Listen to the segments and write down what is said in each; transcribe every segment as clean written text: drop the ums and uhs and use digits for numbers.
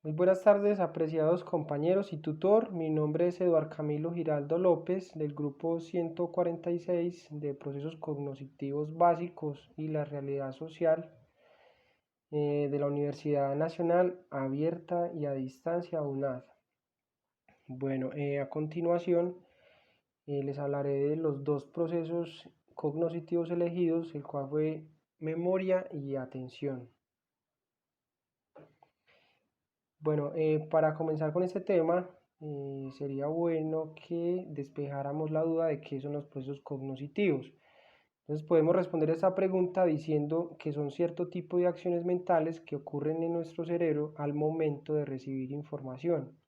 Muy buenas tardes, apreciados compañeros y tutor. Mi nombre es Eduardo Camilo Giraldo López, del grupo 146 de Procesos Cognitivos Básicos y la Realidad Social de la Universidad Nacional Abierta y a Distancia UNAD. Bueno, a continuación les hablaré de los dos procesos cognitivos elegidos, el cual fue memoria y atención. Bueno, para comenzar con este tema, sería bueno que despejáramos la duda de qué son los procesos cognitivos. Entonces podemos responder esta pregunta diciendo que son cierto tipo de acciones mentales que ocurren en nuestro cerebro al momento de recibir información,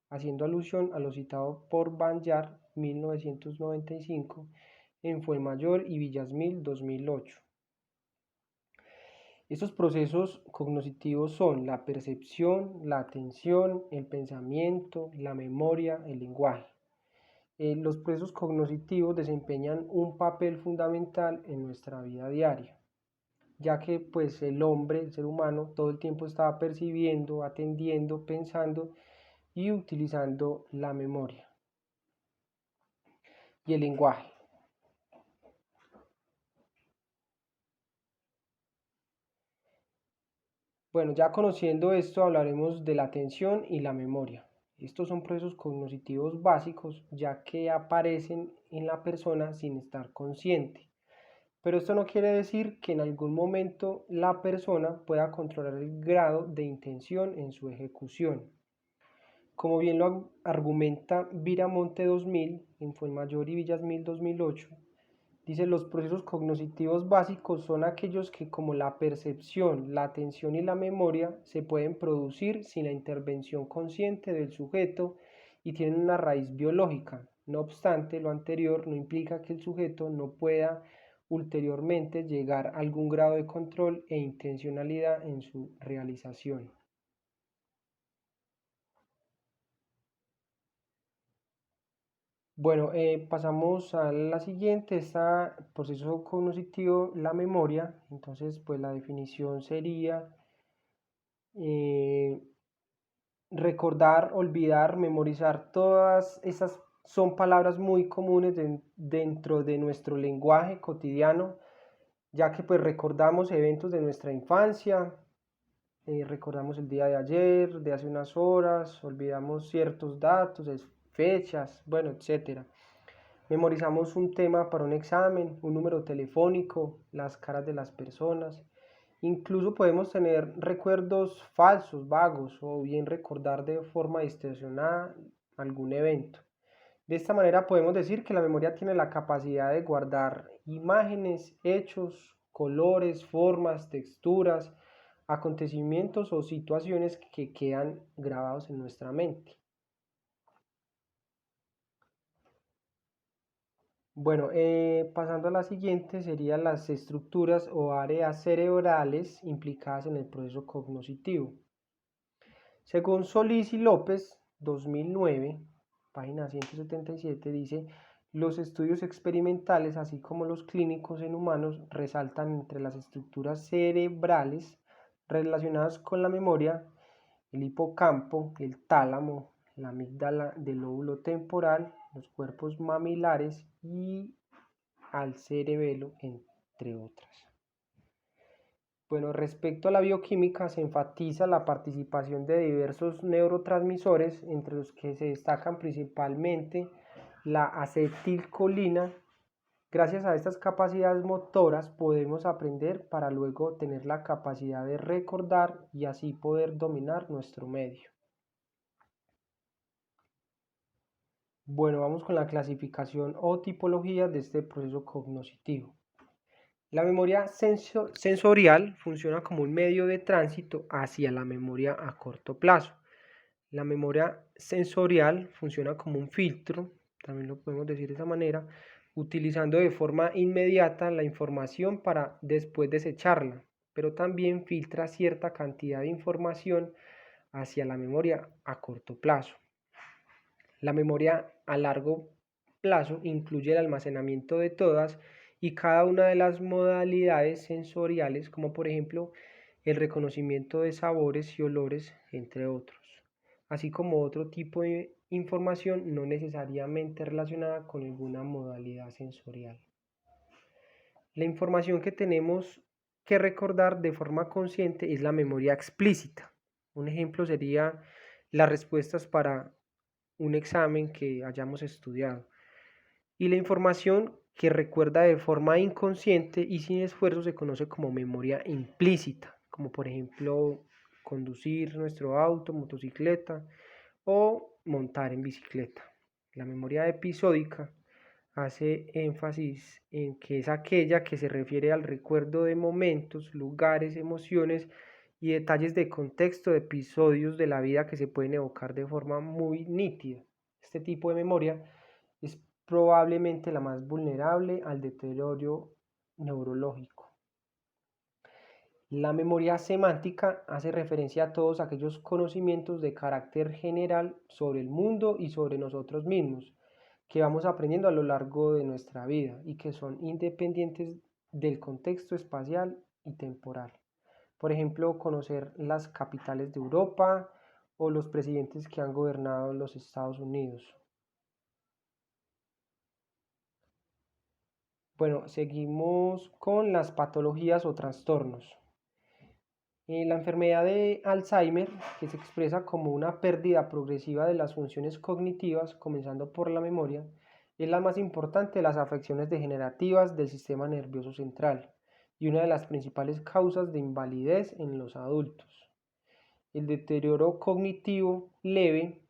haciendo alusión a lo citado por Banyar 1995 en Fuenmayor y Villasmil 2008. Estos procesos cognitivos son la percepción, la atención, el pensamiento, la memoria, el lenguaje. Los procesos cognitivos desempeñan un papel fundamental en nuestra vida diaria, ya que pues el hombre, el ser humano, todo el tiempo estaba percibiendo, atendiendo, pensando y utilizando la memoria y el lenguaje. Bueno, ya conociendo esto hablaremos de la atención y la memoria. Estos son procesos cognitivos básicos ya que aparecen en la persona sin estar consciente. Pero esto no quiere decir que en algún momento la persona pueda controlar el grado de intención en su ejecución. Como bien lo argumenta Viramonte 2000 en Fuenmayor y Villasmil 2008, dice, los procesos cognitivos básicos son aquellos que, como la percepción, la atención y la memoria, se pueden producir sin la intervención consciente del sujeto y tienen una raíz biológica. No obstante, lo anterior no implica que el sujeto no pueda ulteriormente llegar a algún grado de control e intencionalidad en su realización. Bueno, pasamos a la siguiente, está proceso cognitivo, la memoria. Entonces, pues la definición sería eh, recordar, olvidar, memorizar. Todas esas son palabras muy comunes dentro de nuestro lenguaje cotidiano, ya que pues recordamos eventos de nuestra infancia, recordamos el día de ayer, de hace unas horas, olvidamos ciertos datos, fechas, bueno, etcétera. Memorizamos un tema para un examen, un número telefónico, las caras de las personas. Incluso podemos tener recuerdos falsos, vagos, o bien recordar de forma distorsionada algún evento. De esta manera podemos decir que la memoria tiene la capacidad de guardar imágenes, hechos, colores, formas, texturas, acontecimientos o situaciones que quedan grabados en nuestra mente. Bueno, pasando a la siguiente, serían las estructuras o áreas cerebrales implicadas en el proceso cognitivo. Según Solís y López, 2009, página 177, dice, los estudios experimentales, así como los clínicos en humanos, resaltan entre las estructuras cerebrales relacionadas con la memoria, el hipocampo, el tálamo, la amígdala del lóbulo temporal, los cuerpos mamilares y al cerebelo, entre otras. Bueno, respecto a la bioquímica, se enfatiza la participación de diversos neurotransmisores, entre los que se destacan principalmente la acetilcolina. Gracias a estas capacidades motoras podemos aprender para luego tener la capacidad de recordar y así poder dominar nuestro medio. Bueno, vamos con la clasificación o tipología de este proceso cognitivo. La memoria sensorial funciona como un medio de tránsito hacia la memoria a corto plazo. La memoria sensorial funciona como un filtro, también lo podemos decir de esa manera, utilizando de forma inmediata la información para después desecharla, pero también filtra cierta cantidad de información hacia la memoria a corto plazo. La memoria a largo plazo incluye el almacenamiento de todas y cada una de las modalidades sensoriales, como por ejemplo el reconocimiento de sabores y olores, entre otros, así como otro tipo de información no necesariamente relacionada con alguna modalidad sensorial. La información que tenemos que recordar de forma consciente es la memoria explícita. Un ejemplo sería las respuestas para un examen que hayamos estudiado. Y la información que recuerda de forma inconsciente y sin esfuerzo se conoce como memoria implícita, como por ejemplo conducir nuestro auto, motocicleta o montar en bicicleta. La memoria episódica hace énfasis en que es aquella que se refiere al recuerdo de momentos, lugares, emociones y detalles de contexto de episodios de la vida que se pueden evocar de forma muy nítida. Este tipo de memoria es probablemente la más vulnerable al deterioro neurológico. La memoria semántica hace referencia a todos aquellos conocimientos de carácter general sobre el mundo y sobre nosotros mismos que vamos aprendiendo a lo largo de nuestra vida y que son independientes del contexto espacial y temporal. Por ejemplo, conocer las capitales de Europa o los presidentes que han gobernado los Estados Unidos. Bueno, seguimos con las patologías o trastornos. La enfermedad de Alzheimer, que se expresa como una pérdida progresiva de las funciones cognitivas, comenzando por la memoria, es la más importante de las afecciones degenerativas del sistema nervioso central y una de las principales causas de invalidez en los adultos. El deterioro cognitivo leve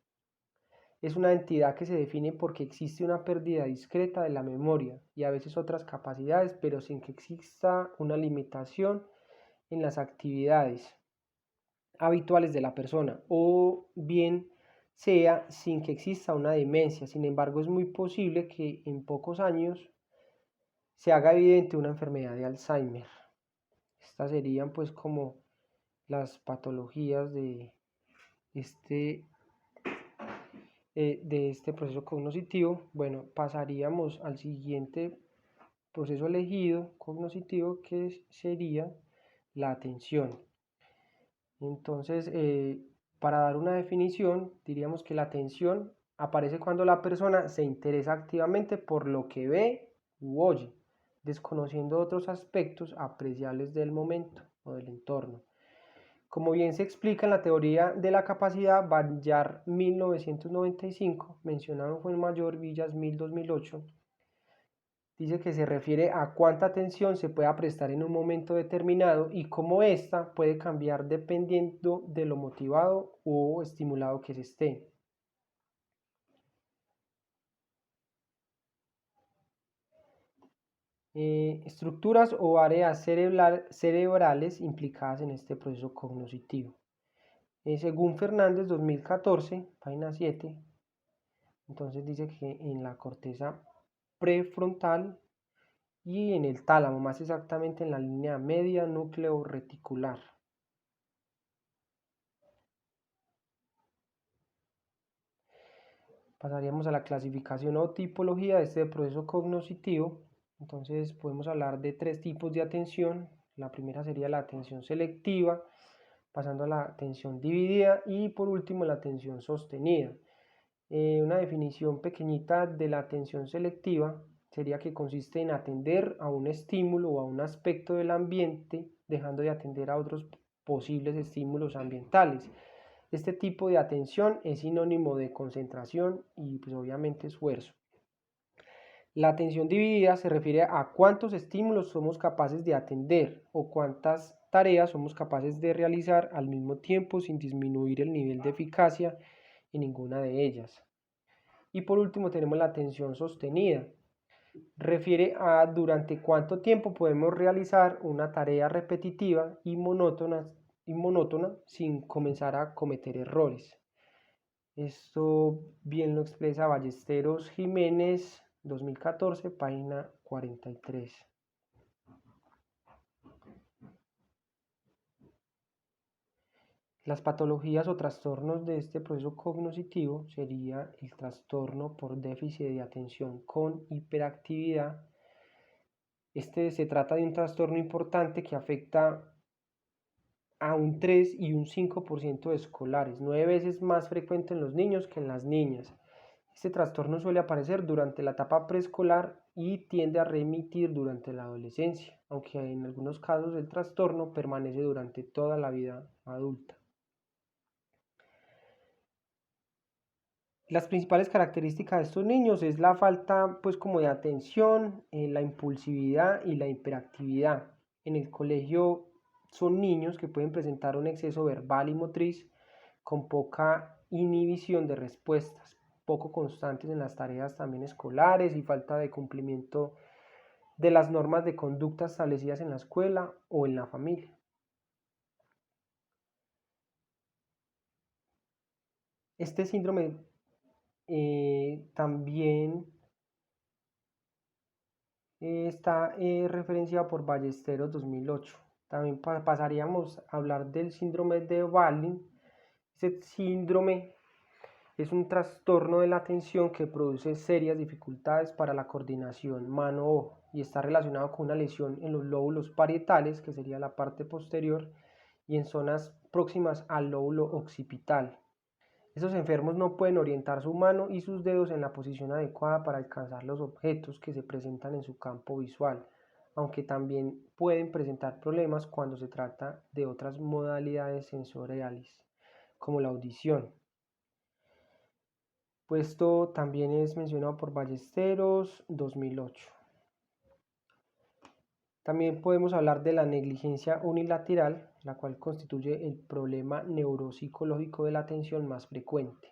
es una entidad que se define porque existe una pérdida discreta de la memoria y a veces otras capacidades, pero sin que exista una limitación en las actividades habituales de la persona o bien sea sin que exista una demencia. Sin embargo, es muy posible que en pocos años se haga evidente una enfermedad de Alzheimer. Estas serían pues como las patologías este, de este proceso cognitivo. Bueno, pasaríamos al siguiente proceso elegido cognitivo que sería la atención. Entonces, para dar una definición, diríamos que la atención aparece cuando la persona se interesa activamente por lo que ve u oye, desconociendo otros aspectos apreciables del momento o del entorno. Como bien se explica en la teoría de la capacidad Bayard 1995, mencionado en Fuenmayor Villas 2008, dice que se refiere a cuánta atención se pueda prestar en un momento determinado y cómo ésta puede cambiar dependiendo de lo motivado o estimulado que se esté. Estructuras o áreas cerebrales implicadas en este proceso cognitivo. Según Fernández 2014, página 7, entonces dice que en la corteza prefrontal y en el tálamo, más exactamente en la línea media núcleo reticular. Pasaríamos a la clasificación o tipología de este proceso cognitivo. Entonces podemos hablar de tres tipos de atención. La primera sería la atención selectiva, pasando a la atención dividida y por último la atención sostenida. Una definición pequeñita de la atención selectiva sería que consiste en atender a un estímulo o a un aspecto del ambiente, dejando de atender a otros posibles estímulos ambientales. Este tipo de atención es sinónimo de concentración y pues obviamente esfuerzo. La atención dividida se refiere a cuántos estímulos somos capaces de atender o cuántas tareas somos capaces de realizar al mismo tiempo sin disminuir el nivel de eficacia en ninguna de ellas. Y por último tenemos la atención sostenida. Refiere a durante cuánto tiempo podemos realizar una tarea repetitiva y monótona sin comenzar a cometer errores. Esto bien lo expresa Ballesteros Jiménez 2014, página 43. Las patologías o trastornos de este proceso cognitivo sería el trastorno por déficit de atención con hiperactividad. Se trata de un trastorno importante que afecta a un 3 y un 5% de escolares, 9 veces más frecuente en los niños que en las niñas. Este trastorno suele aparecer durante la etapa preescolar y tiende a remitir durante la adolescencia, aunque en algunos casos el trastorno permanece durante toda la vida adulta. Las principales características de estos niños es la falta pues como de atención, la impulsividad y la hiperactividad. En el colegio son niños que pueden presentar un exceso verbal y motriz con poca inhibición de respuestas, poco constantes en las tareas también escolares y falta de cumplimiento de las normas de conducta establecidas en la escuela o en la familia. Este síndrome también está referenciado por Ballesteros 2008. También pasaríamos a hablar del síndrome de Wallin. Este síndrome es un trastorno de la atención que produce serias dificultades para la coordinación mano-ojo y está relacionado con una lesión en los lóbulos parietales, que sería la parte posterior, y en zonas próximas al lóbulo occipital. Estos enfermos no pueden orientar su mano y sus dedos en la posición adecuada para alcanzar los objetos que se presentan en su campo visual, aunque también pueden presentar problemas cuando se trata de otras modalidades sensoriales, como la audición. Pues esto también es mencionado por Ballesteros 2008. También podemos hablar de la negligencia unilateral, la cual constituye el problema neuropsicológico de la atención más frecuente.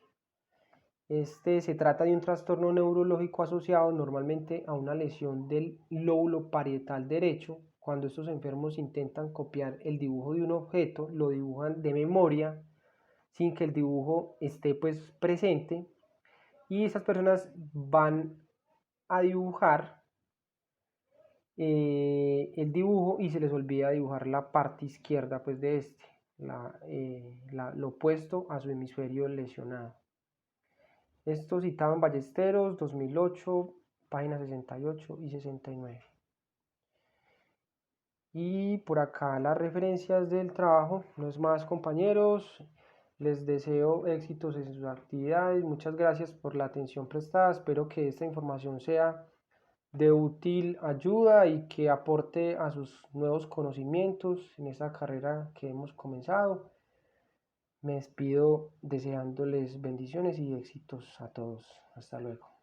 Se trata de un trastorno neurológico asociado normalmente a una lesión del lóbulo parietal derecho. Cuando estos enfermos intentan copiar el dibujo de un objeto, lo dibujan de memoria sin que el dibujo esté pues presente, y esas personas van a dibujar el dibujo y se les olvida dibujar la parte izquierda pues de lo opuesto a su hemisferio lesionado. Esto citado en Ballesteros 2008, páginas 68 y 69. Y por acá las referencias del trabajo. No es más, compañeros, les deseo éxitos en sus actividades. Muchas gracias por la atención prestada. Espero que esta información sea de útil ayuda y que aporte a sus nuevos conocimientos en esta carrera que hemos comenzado. Me despido deseándoles bendiciones y éxitos a todos. Hasta luego.